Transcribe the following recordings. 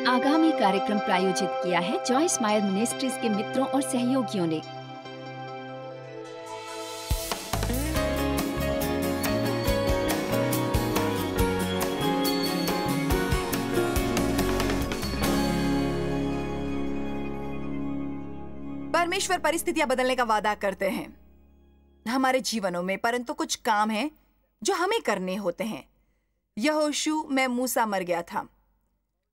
आगामी कार्यक्रम प्रायोजित किया है जॉयस मायर मिनिस्ट्रीज के मित्रों और सहयोगियों ने। परमेश्वर परिस्थितियां बदलने का वादा करते हैं हमारे जीवनों में, परंतु कुछ काम हैं जो हमें करने होते हैं। यहोशू में मूसा मर गया था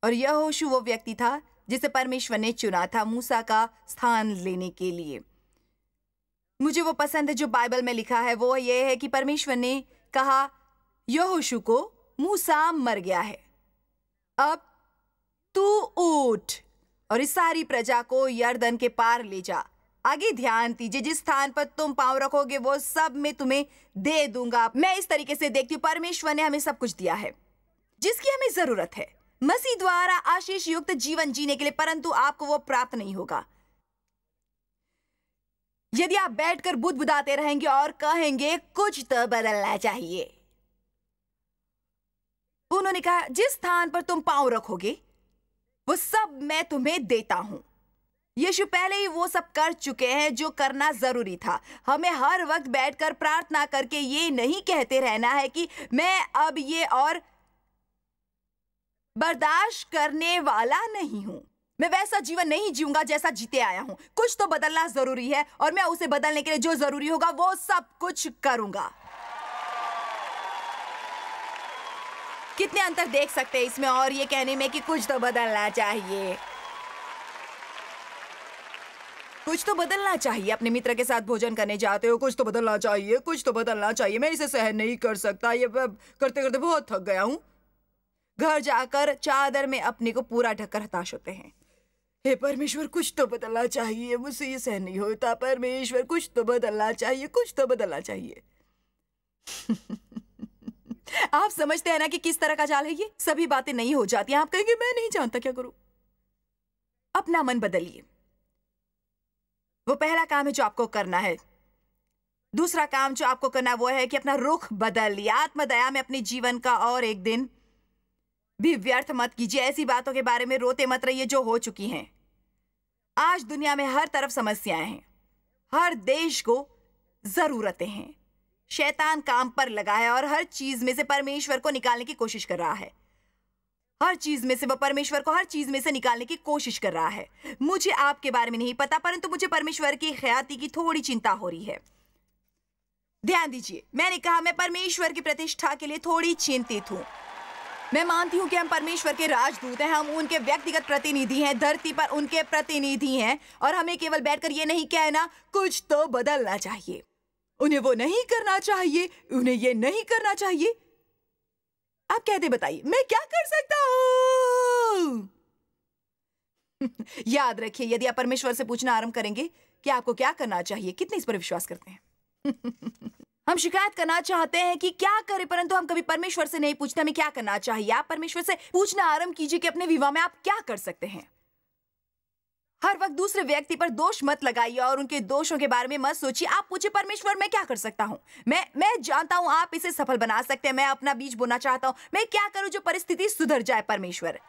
और यहोशू वो व्यक्ति था जिसे परमेश्वर ने चुना था मूसा का स्थान लेने के लिए। मुझे वो पसंद है जो बाइबल में लिखा है, वो ये है कि परमेश्वर ने कहा यहोशू को, मूसा मर गया है, अब तू उठ और इस सारी प्रजा को यरदन के पार ले जा। आगे ध्यान दीजिए, जिस स्थान पर तुम पांव रखोगे वो सब मैं तुम्हें दे दूंगा। मैं इस तरीके से देखती हूँ, परमेश्वर ने हमें सब कुछ दिया है जिसकी हमें जरूरत है मसीह द्वारा आशीष युक्त जीवन जीने के लिए, परंतु आपको वो प्राप्त नहीं होगा यदि आप बैठकर बुदबुदाते रहेंगे और कहेंगे कुछ तो बदलना चाहिए। उन्होंने कहा जिस स्थान पर तुम पांव रखोगे वो सब मैं तुम्हें देता हूं। यीशु पहले ही वो सब कर चुके हैं जो करना जरूरी था। हमें हर वक्त बैठकर प्रार्थना करके ये नहीं कहते रहना है कि मैं अब ये और बर्दाश्त करने वाला नहीं हूं, मैं वैसा जीवन नहीं जीऊंगा जैसा जीते आया हूं। कुछ तो बदलना जरूरी है और मैं उसे बदलने के लिए जो जरूरी होगा वो सब कुछ करूंगा। कितने अंतर देख सकते हैं इसमें और ये कहने में कि कुछ तो बदलना चाहिए। कुछ तो बदलना चाहिए। अपने मित्र के साथ भोजन करने जाते हो, कुछ तो बदलना चाहिए, कुछ तो बदलना चाहिए, मैं इसे सहन नहीं कर सकता, ये करते करते बहुत थक गया हूं। घर जाकर चादर में अपने को पूरा ढककर हताश होते हैं। हे परमेश्वर कुछ तो बदलना चाहिए, मुझसे ये सहन नहीं होता। परमेश्वर कुछ तो बदलना चाहिए, कुछ तो बदलना चाहिए। आप समझते हैं ना कि किस तरह का जाल है ये? सभी बातें नहीं हो जाती। आप कहेंगे मैं नहीं जानता क्या करूं। अपना मन बदलिए, वो पहला काम है जो आपको करना है। दूसरा काम जो आपको करना वो है कि अपना रुख बदलिए। आत्मदया में अपने जीवन का और एक दिन भी व्यर्थ मत कीजिए। ऐसी बातों के बारे में रोते मत रहिए जो हो चुकी हैं। आज दुनिया में हर तरफ समस्याएं हैं, हर देश को जरूरतें हैं। शैतान काम पर लगा है और हर चीज में से परमेश्वर को निकालने की कोशिश कर रहा है। हर चीज में से वो परमेश्वर को हर चीज में से निकालने की कोशिश कर रहा है। मुझे आपके बारे में नहीं पता, परंतु मुझे परमेश्वर की ख्याति की थोड़ी चिंता हो रही है। ध्यान दीजिए, मैंने कहा मैं परमेश्वर की प्रतिष्ठा के लिए थोड़ी चिंतित हूं। मैं मानती हूं कि हम परमेश्वर के राजदूत हैं, हम उनके व्यक्तिगत प्रतिनिधि हैं, धरती पर उनके प्रतिनिधि हैं, और हमें केवल बैठकर ये नहीं कहना कुछ तो बदलना चाहिए। उन्हें वो नहीं करना चाहिए, उन्हें ये नहीं करना चाहिए। आप कहते बताइए मैं क्या कर सकता हूं? याद रखिए, यदि आप परमेश्वर से पूछना आरंभ करेंगे कि आपको क्या करना चाहिए, कितने इस पर विश्वास करते हैं? हम शिकायत करना चाहते हैं कि क्या करें, परंतु हम कभी परमेश्वर से नहीं पूछते हमें क्या करना चाहिए। आप परमेश्वर से पूछना आरंभ कीजिए कि अपने विवाह में आप क्या कर सकते हैं। हर वक्त दूसरे व्यक्ति पर दोष मत लगाइए और उनके दोषों के बारे में मत सोचिए। आप पूछिए परमेश्वर मैं क्या कर सकता हूं। मैं जानता हूं आप इसे सफल बना सकते हैं। मैं अपना बीज बोना चाहता हूं। मैं क्या करूं जो परिस्थिति सुधर जाए। परमेश्वर,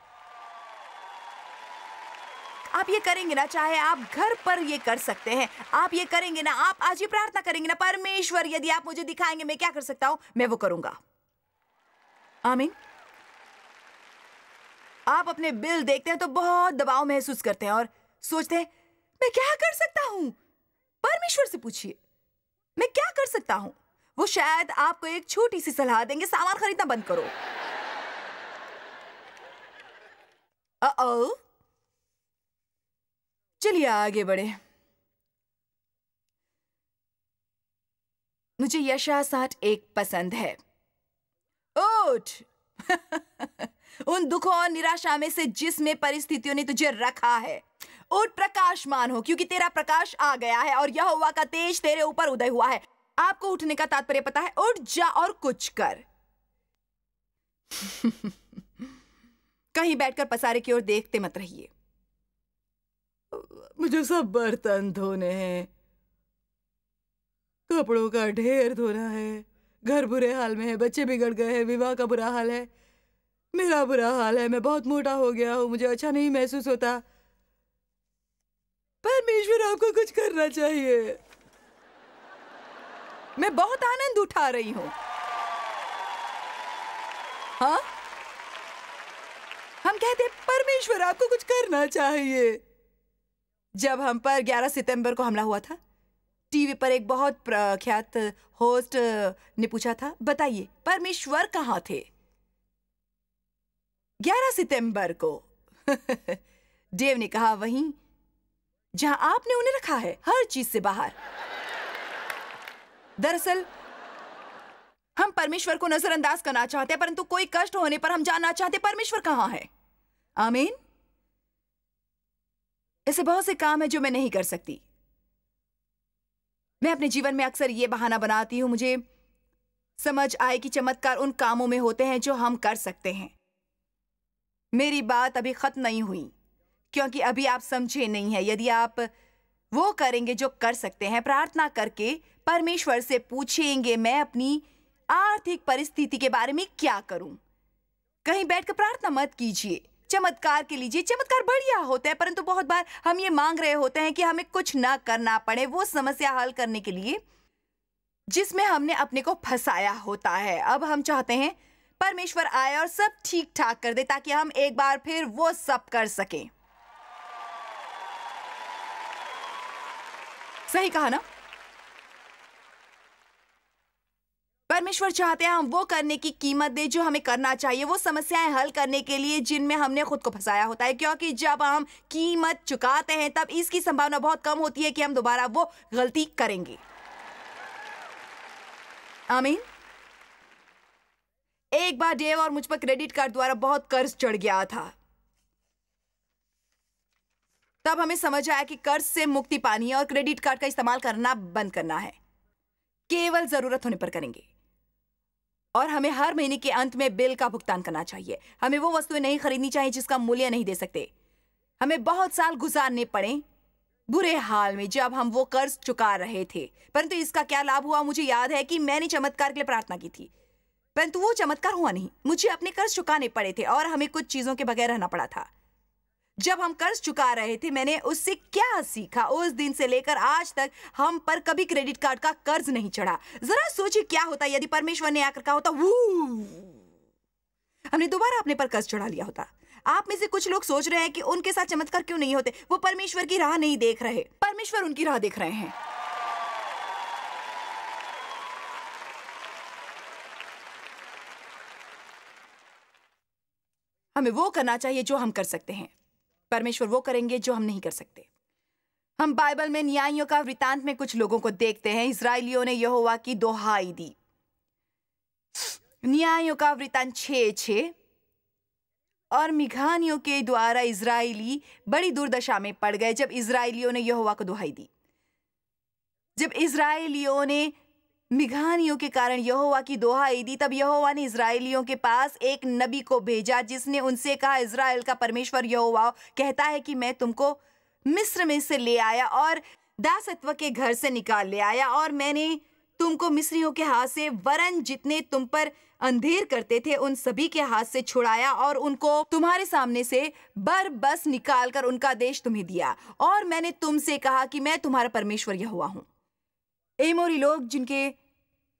आप ये करेंगे ना, चाहे आप घर पर ये कर सकते हैं, आप ये करेंगे ना, आप आज ये प्रार्थना करेंगे ना, परमेश्वर यदि आप मुझे दिखाएंगे मैं क्या कर सकता हूं, मैं वो करूंगा। आमीन। आप अपने बिल देखते हैं तो बहुत दबाव महसूस करते हैं और सोचते हैं मैं क्या कर सकता हूं। परमेश्वर से पूछिए मैं क्या कर सकता हूं। वो शायद आपको एक छोटी सी सलाह देंगे, सामान खरीदना बंद करो। चलिए आगे बढ़े। मुझे यशायाह 60:1 पसंद है। उठ उन दुखों और निराशा में से जिसमें परिस्थितियों ने तुझे रखा है, उठ प्रकाशमान हो, क्योंकि तेरा प्रकाश आ गया है और यहोवा का तेज तेरे ऊपर उदय हुआ है। आपको उठने का तात्पर्य पता है? उठ जा और कुछ कर। कहीं बैठकर पसारे की ओर देखते मत रहिए। मुझे सब बर्तन धोने हैं, कपड़ों का ढेर धोना है, घर बुरे हाल में है, बच्चे बिगड़ गए हैं, विवाह का बुरा हाल है। मेरा बुरा हाल है, मैं बहुत मोटा हो गया हूँ, मुझे अच्छा नहीं महसूस होता। परमेश्वर आपको कुछ करना चाहिए। मैं बहुत आनंद उठा रही हूँ। हाँ, हम कहते हैं परमेश्वर आपको कुछ करना चाहिए। जब हम पर 11 सितंबर को हमला हुआ था, टीवी पर एक बहुत प्रख्यात होस्ट ने पूछा था, बताइए परमेश्वर कहाँ थे 11 सितंबर को? डेव ने कहा, वहीं जहां आपने उन्हें रखा है, हर चीज से बाहर। दरअसल हम परमेश्वर को नजरअंदाज करना चाहते हैं, परंतु कोई कष्ट होने पर हम जानना चाहते हैं परमेश्वर कहां है। आमीन। ऐसे बहुत से काम है जो मैं नहीं कर सकती। मैं अपने जीवन में अक्सर ये बहाना बनाती हूं, मुझे समझ आए कि चमत्कार उन कामों में होते हैं जो हम कर सकते हैं। मेरी बात अभी खत्म नहीं हुई, क्योंकि अभी आप समझे नहीं है। यदि आप वो करेंगे जो कर सकते हैं, प्रार्थना करके परमेश्वर से पूछेंगे, मैं अपनी आर्थिक परिस्थिति के बारे में क्या करूं। कहीं बैठकर प्रार्थना मत कीजिए, चमत्कार के लीजिए। चमत्कार बढ़िया होता है, परंतु बहुत बार हम ये मांग रहे होते हैं कि हमें कुछ ना करना पड़े वो समस्या हल करने के लिए जिसमें हमने अपने को फंसाया होता है। अब हम चाहते हैं परमेश्वर आए और सब ठीक ठाक कर दे, ताकि हम एक बार फिर वो सब कर सकें। सही कहा ना? परमेश्वर चाहते हैं हम वो करने की कीमत दे जो हमें करना चाहिए, वो समस्याएं हल करने के लिए जिनमें हमने खुद को फंसाया होता है। क्योंकि जब हम कीमत चुकाते हैं, तब इसकी संभावना बहुत कम होती है कि हम दोबारा वो गलती करेंगे। आमीन। एक बार डेव और मुझ पर क्रेडिट कार्ड द्वारा बहुत कर्ज चढ़ गया था। तब हमें समझ आया कि कर्ज से मुक्ति पानी है और क्रेडिट कार्ड का इस्तेमाल करना बंद करना है। केवल जरूरत होने पर करेंगे। और हमें हर महीने के अंत में बिल का भुगतान करना चाहिए। हमें वो वस्तुएं नहीं खरीदनी चाहिए जिसका मूल्य नहीं दे सकते। हमें बहुत साल गुजारने पड़े बुरे हाल में जब हम वो कर्ज चुका रहे थे। परंतु इसका क्या लाभ हुआ? मुझे याद है कि मैंने चमत्कार के लिए प्रार्थना की थी, परंतु वो चमत्कार हुआ नहीं। मुझे अपने कर्ज चुकाने पड़े थे और हमें कुछ चीजों के बगैर रहना पड़ा था। जब हम कर्ज चुका रहे थे, मैंने उससे क्या सीखा? उस दिन से लेकर आज तक हम पर कभी क्रेडिट कार्ड का कर्ज नहीं चढ़ा। जरा सोचिए क्या होता यदि परमेश्वर ने आकर कहा होता, हमने दोबारा अपने पर कर्ज चढ़ा लिया होता। आप में से कुछ लोग सोच रहे हैं कि उनके साथ चमत्कार क्यों नहीं होते। वो परमेश्वर की राह नहीं देख रहे, परमेश्वर उनकी राह देख रहे हैं। हमें वो करना चाहिए जो हम कर सकते हैं। परमेश्वर वो करेंगे जो हम नहीं कर सकते। हम बाइबल में न्यायियों का वृतांत में कुछ लोगों को देखते हैं। इजराइलियों ने यहोवा की दोहाई दी। न्यायियों का वृतांत 6:6। और मिघानियों के द्वारा इजराइली बड़ी दुर्दशा में पड़ गए जब इजराइलियों ने यहोवा को दोहाई दी। जब इजराइलियों ने मिघानियों के कारण यहोवा की दोहाई दी, तब यहोवा ने इजराइलियों के पास एक नबी को भेजा जिसने उनसे कहा, इजराइल का परमेश्वर यहोवा कहता है कि मैं तुमको मिस्र में से ले आया और दासत्व के घर से निकाल ले आया, और मैंने तुमको मिस्रियों के हाथ से, वरन जितने तुम पर अंधेर करते थे उन सभी के हाथ से छुड़ाया, और उनको तुम्हारे सामने से बरबस निकाल कर उनका देश तुम्हें दिया। और मैंने तुमसे कहा कि मैं तुम्हारा परमेश्वर यहोवा हूं। एमोरी लोग जिनके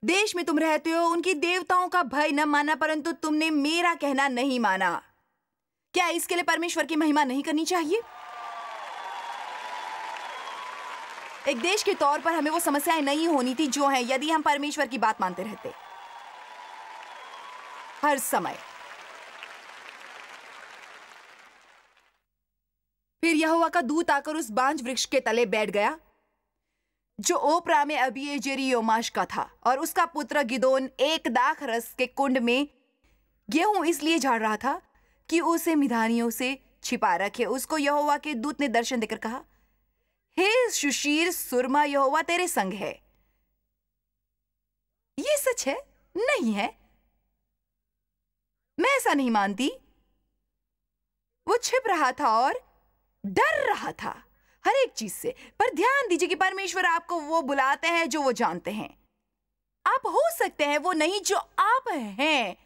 देश में तुम रहते हो, उनकी देवताओं का भय न माना, परंतु तुमने मेरा कहना नहीं माना। क्या इसके लिए परमेश्वर की महिमा नहीं करनी चाहिए? एक देश के तौर पर हमें वो समस्याएं नहीं होनी थी जो हैं, यदि हम परमेश्वर की बात मानते रहते हर समय। फिर यहोवा का दूत आकर उस बांज वृक्ष के तले बैठ गया जो ओपरा में अबीएजेरी योमाश का था, और उसका पुत्र गिदोन एक दाख रस के कुंड में गेहूं इसलिए झाड़ रहा था कि उसे मिधानियों से छिपा रखे। उसको यहोवा के दूत ने दर्शन देकर कहा, हे सुशीर सुरमा, यहोवा तेरे संग है। ये सच है? नहीं है, मैं ऐसा नहीं मानती। वो छिप रहा था और डर रहा था हर एक चीज से। पर ध्यान दीजिए कि परमेश्वर आपको वो बुलाते हैं जो वो जानते हैं। आप हो सकते हैं वो नहीं जो आप हैं,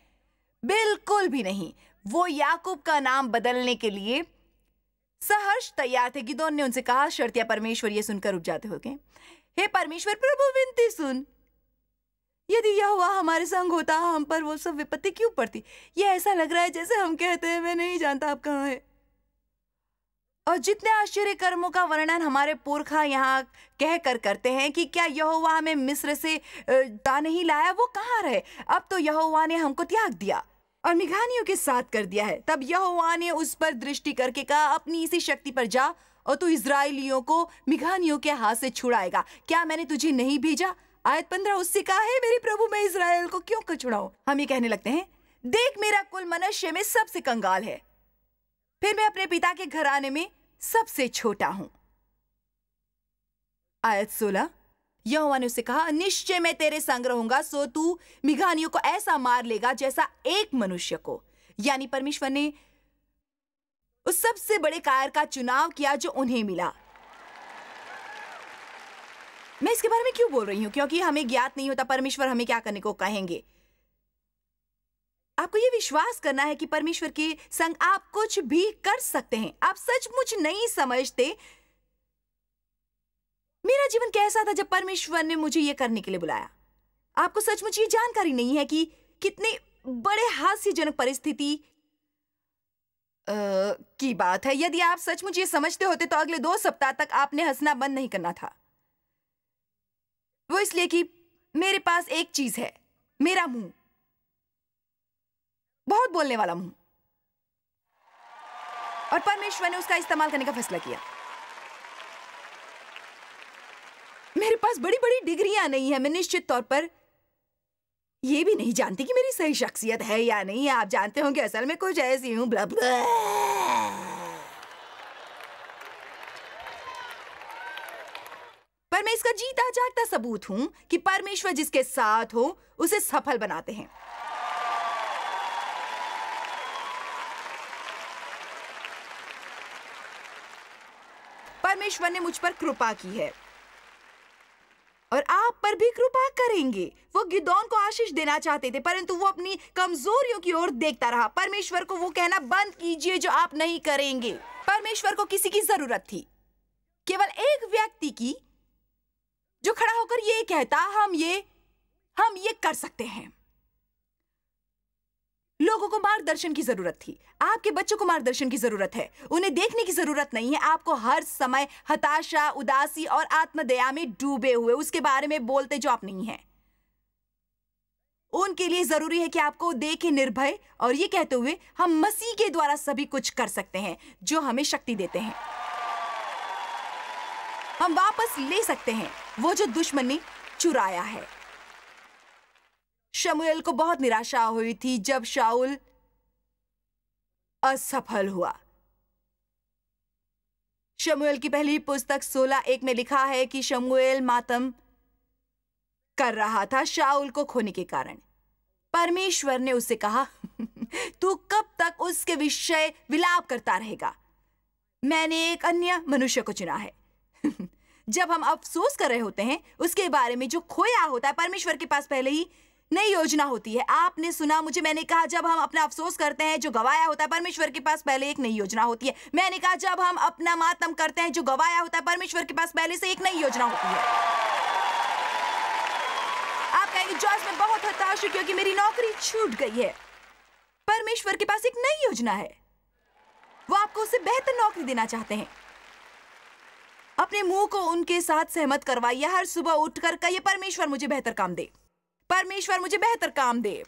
बिल्कुल भी नहीं। वो याकूब का नाम बदलने के लिए सहर्ष तैयार थे। गिदोन ने उनसे कहा, शर्तिया परमेश्वर, ये सुनकर रुक जाते हो गए। हे परमेश्वर प्रभु, विनती सुन। यदि यहोवा हमारे संग होता, हम पर वो सब विपत्ति क्यों पड़ती? ये ऐसा लग रहा है जैसे हम कहते हैं, मैं नहीं जानता आप कहाँ हैं। और जितने आश्चर्य कर्मों का वर्णन हमारे पुरखा यहाँ कह कर करते हैं कि क्या यहोवा हमें मिस्र से ता नहीं लाया, वो कहाँ रहे? अब तो यहोवा ने हमको त्याग दिया और मिघानियों के साथ कर दिया है। तब यहोवा ने उस पर दृष्टि करके कहा, अपनी इसी शक्ति पर जा और तू इजराइलियों को मिघानियों के हाथ से छुड़ाएगा। क्या मैंने तुझे नहीं भेजा? आयत 15 उससे कहा है, मेरी प्रभु, मैं इजराइल को क्यों छुड़ाऊं? हम ये कहने लगते हैं, देख मेरा कुल मनुष्य में सबसे कंगाल है, फिर मैं अपने पिता के घराने में सबसे छोटा हूं। आयत 16, यहोवा ने उससे कहा, निश्चय मैं तेरे संग रहूंगा, सो तू मिघानियों को ऐसा मार लेगा जैसा एक मनुष्य को। यानी परमेश्वर ने उस सबसे बड़े कायर का चुनाव किया जो उन्हें मिला। मैं इसके बारे में क्यों बोल रही हूं? क्योंकि हमें ज्ञात नहीं होता परमेश्वर हमें क्या करने को कहेंगे। आपको ये विश्वास करना है कि परमेश्वर के संग आप कुछ भी कर सकते हैं। आप सचमुच नहीं समझते मेरा जीवन कैसा था जब परमेश्वर ने मुझे ये करने के लिए बुलाया। आपको सचमुच ये जानकारी नहीं है कि कितने बड़े हास्यजनक परिस्थिति की बात है। यदि आप सचमुच ये समझते होते तो अगले 2 सप्ताह तक आपने हंसना बंद नहीं करना था। वो इसलिए कि मेरे पास एक चीज है, मेरा मुंह, बहुत बोलने वाला मुंह, और परमेश्वर ने उसका इस्तेमाल करने का फैसला किया। मेरे पास बड़ी बड़ी डिग्रियां नहीं है। मैं निश्चित तौर पर ये भी नहीं जानती कि मेरी सही शख्सियत है या नहीं। आप जानते होंगे असल में कुछ ऐसी हूं, ब्ला ब्ला। पर मैं इसका जीता जागता सबूत हूं कि परमेश्वर जिसके साथ हो उसे सफल बनाते हैं। परमेश्वर ने मुझ पर कृपा की है और आप पर भी कृपा करेंगे। वो गिदोन को आशीष देना चाहते थे, परंतु वो अपनी कमजोरियों की ओर देखता रहा। परमेश्वर को वो कहना बंद कीजिए जो आप नहीं करेंगे। परमेश्वर को किसी की जरूरत थी, केवल एक व्यक्ति की, जो खड़ा होकर ये कहता, हम ये कर सकते हैं। लोगों को मार्गदर्शन की जरूरत थी। आपके बच्चों को मार्गदर्शन की जरूरत है। उन्हें देखने की जरूरत नहीं है आपको हर समय हताशा, उदासी और आत्मदया में डूबे हुए उसके बारे में बोलते जो आप नहीं हैं। उनके लिए जरूरी है कि आपको देखें निर्भय और ये कहते हुए, हम मसीह के द्वारा सभी कुछ कर सकते हैं जो हमें शक्ति देते हैं। हम वापस ले सकते हैं वो जो दुश्मन ने चुराया है। शमूएल को बहुत निराशा हुई थी जब शाऊल असफल हुआ। शमूएल की पहली पुस्तक 16:1 में लिखा है कि शमूएल मातम कर रहा था शाऊल को खोने के कारण। परमेश्वर ने उससे कहा, तू कब तक उसके विषय विलाप करता रहेगा? मैंने एक अन्य मनुष्य को चुना है। जब हम अफसोस कर रहे होते हैं उसके बारे में जो खोया होता है, परमेश्वर के पास पहले ही नई योजना होती है। आपने सुना मुझे, मैंने कहा जब हम अपना अफसोस करते हैं जो गवाया होता है, परमेश्वर के पास पहले एक नई योजना होती है। मैंने कहा जब हम अपना मातम करते हैं जो गवाया होता है, परमेश्वर के पास पहले से एक नई योजना होती है। आप कहेंगे, जॉयस मैं बहुत हताश हूं क्योंकि मेरी नौकरी छूट गई है। परमेश्वर के पास एक नई योजना है। वो आपको उससे बेहतर नौकरी देना चाहते हैं। अपने मुंह को उनके साथ सहमत करवाइए। हर सुबह उठकर कहिए, परमेश्वर मुझे बेहतर काम दे, परमेश्वर मुझे बेहतर काम दे।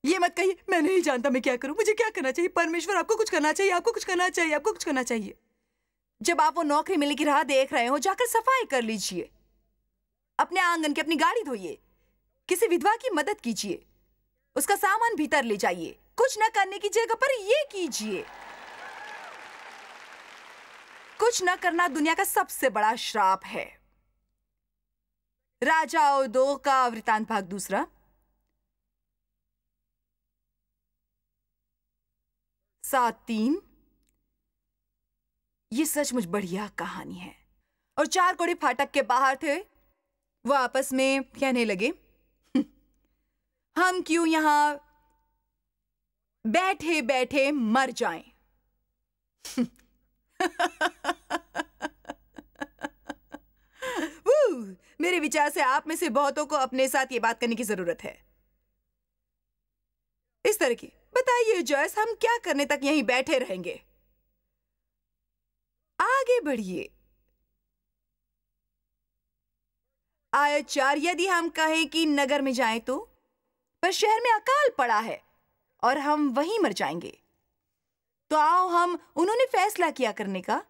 ये मत कहिए, मैं नहीं जानता मैं क्या करूं, मुझे क्या करना चाहिए। परमेश्वर आपको कुछ करना चाहिए, आपको कुछ करना चाहिए, आपको कुछ करना चाहिए। जब आप वो नौकरी मिलने की राह देख रहे हो, जाकर सफाई कर लीजिए, अपने आंगन की अपनी गाड़ी धोइए, किसी विधवा की मदद कीजिए, उसका सामान भीतर ले जाइए। कुछ न करने की जगह पर ये कीजिए। कुछ न करना दुनिया का सबसे बड़ा श्राप है। राजाओं 2 का वृतांत भाग 2 7:3। ये सचमुच बढ़िया कहानी है। और 4 कोढ़ी फाटक के बाहर थे। वो आपस में कहने लगे, हम क्यों यहां बैठे बैठे मर जाएं। मेरे विचार से आप में से बहुतों को अपने साथ ये बात करने की जरूरत है। इस तरह की, बताइए जॉयस, हम क्या करने तक यहीं बैठे रहेंगे? आगे बढ़िए। आयत 4, यदि हम कहें कि नगर में जाएं तो, पर शहर में अकाल पड़ा है और हम वहीं मर जाएंगे, तो आओ हम, उन्होंने फैसला किया करने का,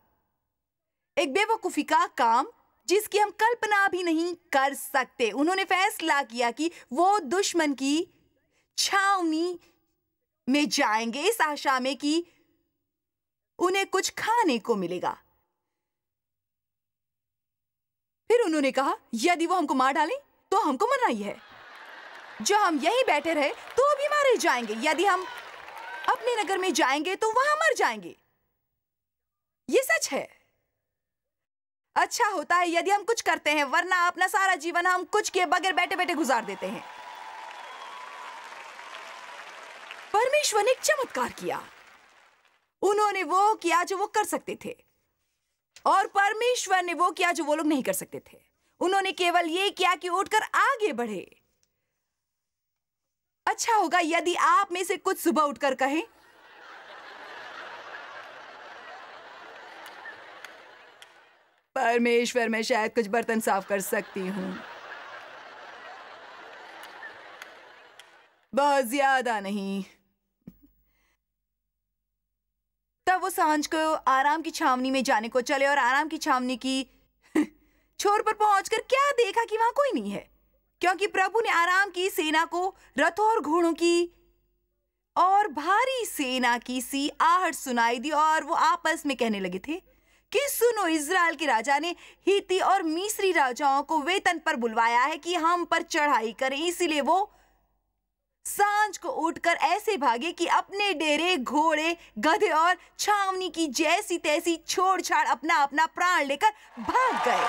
एक बेवकूफी का काम जिसकी हम कल्पना भी नहीं कर सकते। उन्होंने फैसला किया कि वो दुश्मन की छावनी में जाएंगे इस आशा में कि उन्हें कुछ खाने को मिलेगा। फिर उन्होंने कहा, यदि वो हमको मार डालें तो हमको मरना ही है। जो हम यहीं बैठे रहे तो भी मारे जाएंगे। यदि हम अपने नगर में जाएंगे तो वहां मर जाएंगे। ये सच है। अच्छा होता है यदि हम कुछ करते हैं, वरना अपना सारा जीवन हम कुछ किए बगैर बैठे बैठे गुजार देते हैं। परमेश्वर ने एक चमत्कार किया। उन्होंने वो किया जो वो कर सकते थे, और परमेश्वर ने वो किया जो वो लोग नहीं कर सकते थे। उन्होंने केवल ये किया कि उठकर आगे बढ़े। अच्छा होगा यदि आप में से कुछ सुबह उठकर कहें, परमेश्वर, मैं शायद कुछ बर्तन साफ कर सकती हूं, बहुत ज्यादा नहीं। तब वो सांझ को आराम की छावनी में जाने को चले, और आराम की छावनी की छोर पर पहुंचकर क्या देखा कि वहां कोई नहीं है, क्योंकि प्रभु ने आराम की सेना को रथों और घोड़ों की और भारी सेना की सी आहट सुनाई दी, और वो आपस में कहने लगे थे कि सुनो, इज़राइल के राजा ने हित्ती और मिस्री राजाओं को वेतन पर बुलवाया है कि हम पर चढ़ाई करें। इसीलिए वो सांझ को उठकर ऐसे भागे कि अपने डेरे, घोड़े, गधे और छावनी की जैसी तैसी छोड़ छाड़ अपना अपना प्राण लेकर भाग गए।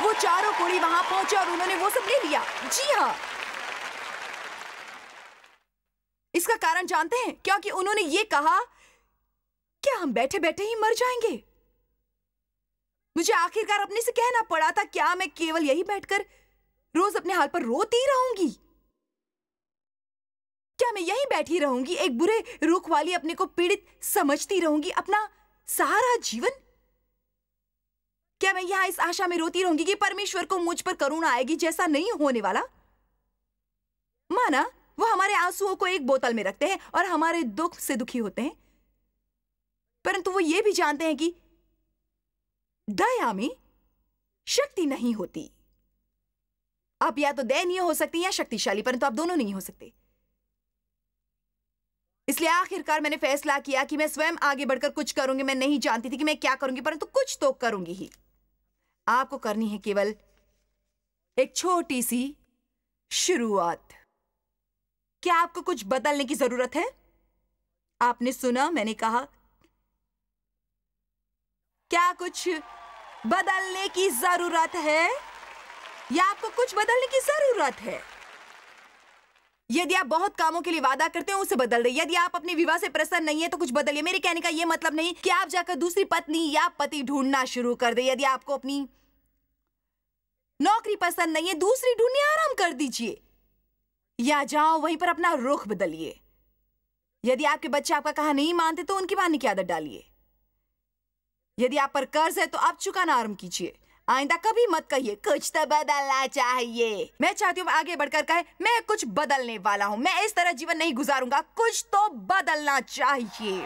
वो चारों कोड़ी वहां पहुंचे और उन्होंने वो सब ले लिया। जी हाँ, इसका कारण जानते हैं? क्योंकि उन्होंने ये कहा, क्या हम बैठे बैठे ही मर जाएंगे? मुझे आखिरकार अपने से कहना पड़ा था, क्या मैं केवल यही बैठकर रोज अपने हाल पर रोती रहूंगी? क्या मैं यहीं बैठी रहूंगी, एक बुरे रुख वाली अपने को पीड़ित समझती रहूंगी अपना सारा जीवन? क्या मैं यहां इस आशा में रोती रहूंगी कि परमेश्वर को मुझ पर करुणा आएगी? जैसा नहीं होने वाला। माना वो हमारे आंसुओं को एक बोतल में रखते हैं और हमारे दुख से दुखी होते हैं, परंतु वो ये भी जानते हैं कि दया में शक्ति नहीं होती। आप या तो दयनीय हो सकती हैं या शक्तिशाली, परंतु आप दोनों नहीं हो सकते। इसलिए आखिरकार मैंने फैसला किया कि मैं स्वयं आगे बढ़कर कुछ करूंगी। मैं नहीं जानती थी कि मैं क्या करूंगी, परंतु कुछ तो करूंगी ही। आपको करनी है केवल एक छोटी सी शुरुआत। क्या आपको कुछ बदलने की जरूरत है? आपने सुना, मैंने कहा, क्या कुछ बदलने की जरूरत है, या आपको कुछ बदलने की जरूरत है? यदि आप बहुत कामों के लिए वादा करते हैं, उसे बदल दे। यदि आप अपने विवाह से प्रसन्न नहीं है तो कुछ बदलिए। मेरे कहने का यह मतलब नहीं कि आप जाकर दूसरी पत्नी या पति ढूंढना शुरू कर दे। यदि आपको अपनी नौकरी पसंद नहीं है, दूसरी ढूंढने आराम कर दीजिए, या जाओ वहीं पर अपना रुख बदलिए। यदि आपके बच्चे आपका कहा नहीं मानते तो उनकी मानने की आदत डालिए। यदि आप पर कर्ज है तो आप चुकाना आरंभ कीजिए। आइंदा कभी मत कहिए कुछ तो बदलना चाहिए। मैं चाहती हूँ आगे बढ़कर कहे, मैं कुछ बदलने वाला हूं, मैं इस तरह जीवन नहीं गुजारूंगा, कुछ तो बदलना चाहिए।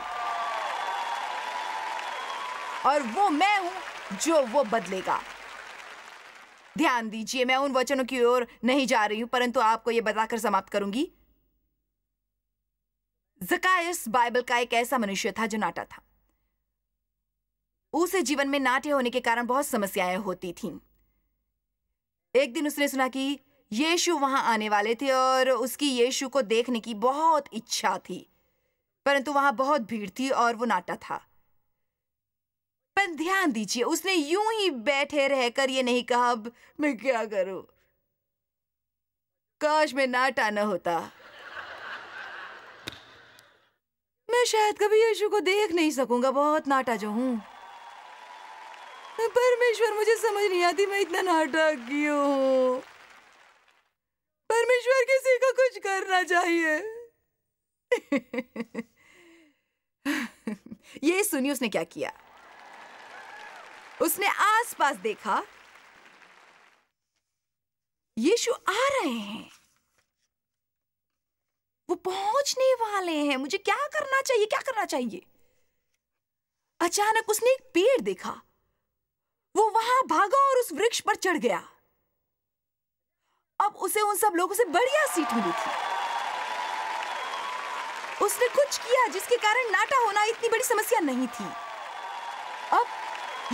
और वो मैं हूं जो वो बदलेगा। ध्यान दीजिए, मैं उन वचनों की ओर नहीं जा रही हूं, परंतु आपको यह बताकर समाप्त करूंगी। ज़कायस बाइबल का एक ऐसा मनुष्य था जो नाटा था। उसे जीवन में नाटे होने के कारण बहुत समस्याएं होती थीं। एक दिन उसने सुना कि यीशु वहां आने वाले थे और उसकी यीशु को देखने की बहुत इच्छा थी, परंतु वहां बहुत भीड़ थी और वो नाटा था। पर ध्यान दीजिए, उसने यूं ही बैठे रहकर ये नहीं कहा, अब मैं क्या करूं, काश मैं नाटा न होता। मैं शायद कभी यीशु को देख नहीं सकूंगा, बहुत नाटा जो हूं। परमेश्वर, मुझे समझ नहीं आती मैं इतना नाटक क्यों हूं। परमेश्वर, किसी को कुछ करना चाहिए। ये सुनिए उसने क्या किया। उसने आसपास देखा, यीशु आ रहे हैं, वो पहुंचने वाले हैं। मुझे क्या करना चाहिए, क्या करना चाहिए? अचानक उसने एक पेड़ देखा, वो वहां भागा और उस वृक्ष पर चढ़ गया। अब उसे उन सब लोगों से बढ़िया सीट मिली थी। उसने कुछ किया जिसके कारण नाटा होना इतनी बड़ी समस्या नहीं थी। अब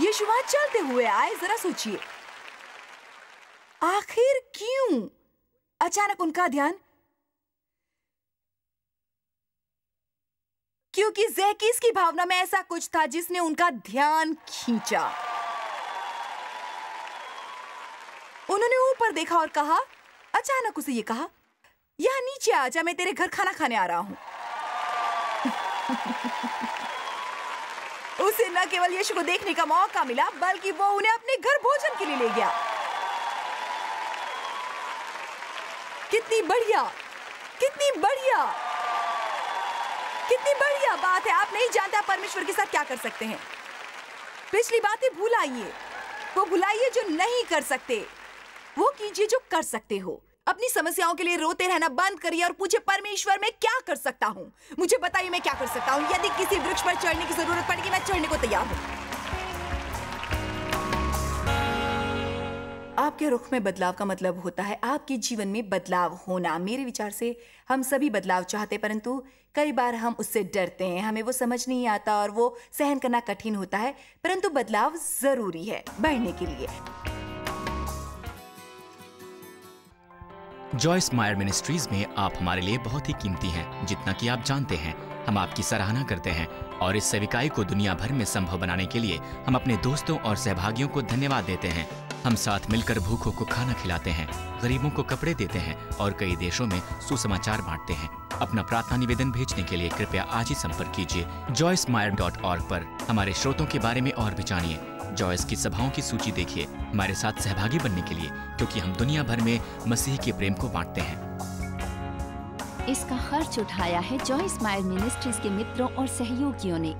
यीशु वहां चलते हुए आए। जरा सोचिए, आखिर क्यों अचानक उनका ध्यान? क्योंकि ज़ेकिस की भावना में ऐसा कुछ था जिसने उनका ध्यान खींचा। उन्होंने ऊपर देखा और कहा, अचानक उसे ये कहा, यहां नीचे आ जा, मैं तेरे घर खाना खाने आ रहा हूं। उसे न केवल यीशु को देखने का मौका मिला, बल्कि वो उन्हें अपने घर भोजन के लिए ले गया। कितनी बढ़िया, कितनी बढ़िया, कितनी बढ़िया बात है। आप नहीं जानते आप परमेश्वर के साथ क्या कर सकते हैं। पिछली बातें भुलाइए, वो भुलाइए जो नहीं कर सकते, वो कीजिए जो कर सकते हो। अपनी समस्याओं के लिए रोते रहना बंद करिए और पूछे, परमेश्वर मैं क्या कर सकता हूँ? मुझे बताइए मैं क्या कर सकता हूँ। यदि किसी वृक्ष पर चढ़ने की जरूरत पड़ेगी, मैं चढ़ने को तैयार हूँ। आपके रुख में बदलाव का मतलब होता है आपके जीवन में बदलाव होना। मेरे विचार से हम सभी बदलाव चाहते, परंतु कई बार हम उससे डरते हैं, हमें वो समझ नहीं आता और वो सहन करना कठिन होता है। परंतु बदलाव जरूरी है बढ़ने के लिए। जॉयस मायर मिनिस्ट्रीज में आप हमारे लिए बहुत ही कीमती हैं, जितना कि आप जानते हैं। हम आपकी सराहना करते हैं और इस सेविकाई को दुनिया भर में संभव बनाने के लिए हम अपने दोस्तों और सहभागियों को धन्यवाद देते हैं। हम साथ मिलकर भूखों को खाना खिलाते हैं, गरीबों को कपड़े देते हैं और कई देशों में सुसमाचार बांटते हैं। अपना प्रार्थना निवेदन भेजने के लिए कृपया आज ही संपर्क कीजिए joycemeyer.org पर। हमारे स्रोतों के बारे में और भी जानिए। जॉयस की सभाओं की सूची देखिए हमारे साथ सहभागी बनने के लिए, क्योंकि हम दुनिया भर में मसीह के प्रेम को बांटते हैं। इसका खर्च उठाया है जॉयस मायर मिनिस्ट्रीज के मित्रों और सहयोगियों ने।